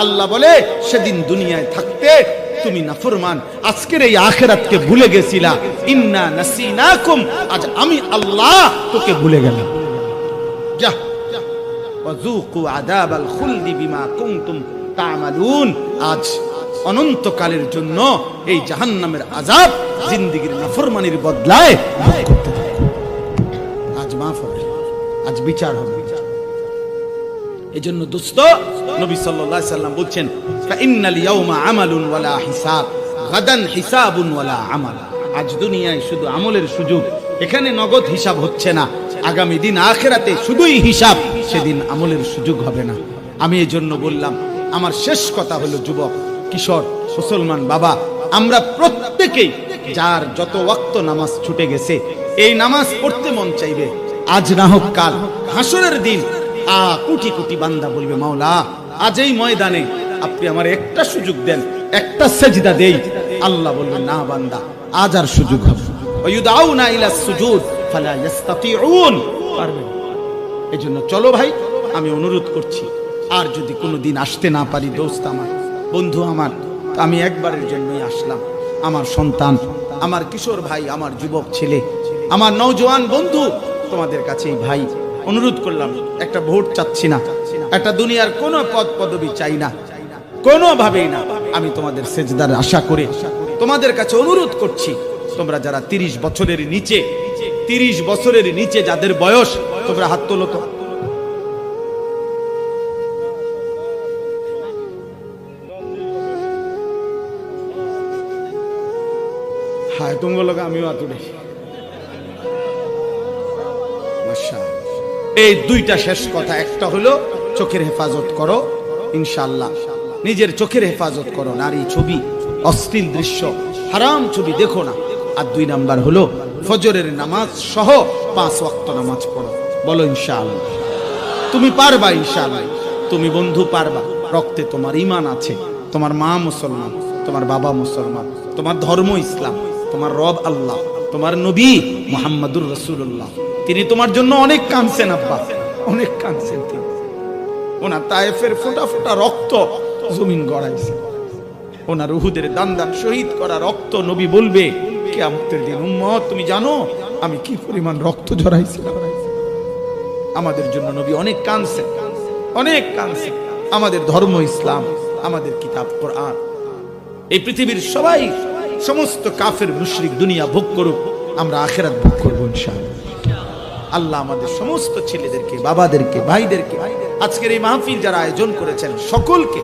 আল্লাহ বলে সেদিন দুনিয়ায় থাকতে তুমি নাফরমান, আজকের এই আখিরাতকে ভুলে গেছিলা। ইন্না নাসিনাকুম, আজ আমি আল্লাহ তোকে ভুলে গেলাম। যা ওয়াযুকু আযাবাল খুলদি বিমা কুনতুম তা'মালুন, আজ অনন্তকালের জন্য এই জাহান্নামের আযাব জিন্দেগীর নাফরমানির বদলায় ভোগ করতে থাকো। আজ মাফ হবে, আজ বিচার হবে। এজন্য দোস্ত, নবী সাল্লাল্লাহু আলাইহি সাল্লাম বলছেন, ফাইন্নাল ইয়াউমা আমালুন ওয়ালা হিসাব, গাদান হিসাবুন ওয়ালা আমাল। আজ দুনিয়ায় শুধু আমলের সুযোগ, এখানে নগদ হিসাব হচ্ছে না। আগামী দিন আখিরাতে শুধুই হিসাব, সেদিন আমলের সুযোগ হবে না। আমি এজন্য বললাম, আমার শেষ কথা হলো, যুবক, কিশোর, মুসলমান বাবা, আমরা প্রত্যেকেই যার যত ওয়াক্ত নামাজ ছুটে গেছে, এই নামাজ পড়তে মন চাইবে। আজ না হোক কাল, হাসরের দিন কোটি কোটি বান্দা বলবে, মাওলা আজ এই ময়দানে আপনি আমার একটা সুযোগ দেন, একটা সেজদা দেই। আল্লাহ বলবেন, না বান্দা, আজ আর সুযোগ হবে। ওয়ায়ুদাউনা ইলাস সুজুদ ফালা ইস্তাতিউন, পারবেন। এজন্য চলো ভাই, আমি অনুরোধ করছি, আর যদি কোনোদিন আসতে না পারি, দোস্ত আমার, বন্ধু আমার, আমি একবারের জন্যই আসলাম। আমার সন্তান, আমার কিশোর ভাই, আমার যুবক ছেলে, আমার নওজোয়ান বন্ধু, তোমাদের কাছেই ভাই অনুরোধ করলাম, একটা ভোট চাচ্ছি না, একটা দুনিয়ার কোনো পদ পদবি চাই না, কোনোভাবেই না। আমি তোমাদের সেজদার আশা করে তোমাদের কাছে অনুরোধ করছি, তোমরা যারা 30 বছরের নিচে, 30 বছরের নিচে যাদের বয়স, তোমরা হাত তোলো তো। হায় তোমার লোক, আমিও আতুরে। এই দুইটা শেষ কথা, একটা হলো চোখের হেফাজত করো, ইনশাআল্লাহ নিজের চোখের হেফাজত করো, নারী ছবি, অশ্লীল দৃশ্য, হারাম ছবি দেখো না। আর 2 নাম্বার হলো ফজরের নামাজ সহ 5 ওয়াক্ত নামাজ পড়ো। বলো ইনশাআল্লাহ। তুমি পারবা, ইনশাআল্লাহ তুমি বন্ধু পারবা। রক্তে তোমার ঈমান আছে, তোমার মা মুসলমান, তোমার বাবা মুসলমান, তোমার ধর্ম ইসলাম, তোমার রব আল্লাহ, তোমার নবী মুহাম্মদুর রাসূলুল্লাহ। তিনি তোমার জন্য অনেক কাঁদছেন আব্বা, অনেক কাঁদছেন তিনি। ওনার তায়েফের ফোঁটা ফোঁটা রক্ত জমিন গড়াইছে, ওনার উহুদের দান দান শহীদ করা রক্ত নবী বলবে কিয়ামতের দিন, উম্মত তুমি জানো আমি কি পরিমাণ রক্ত ঝরাইছিলাম। আমাদের জন্য নবী অনেক কাঁদছেন, অনেক কাঁদছেন। আমাদের ধর্ম ইসলাম, আমাদের কিতাব কোরআন। এই পৃথিবীর সবাই, সমস্ত কাফের মুশরিক দুনিয়া ভোগ করুক, আমরা আখিরাত ভোগ করব ইনশাআল্লাহ। আল্লাহ আমাদের সমস্ত ছেলেদেরকে, বাবাদেরকে, ভাইদেরকে, আজকের এই মাহফিল যারা আয়োজন করেছেন সকলকে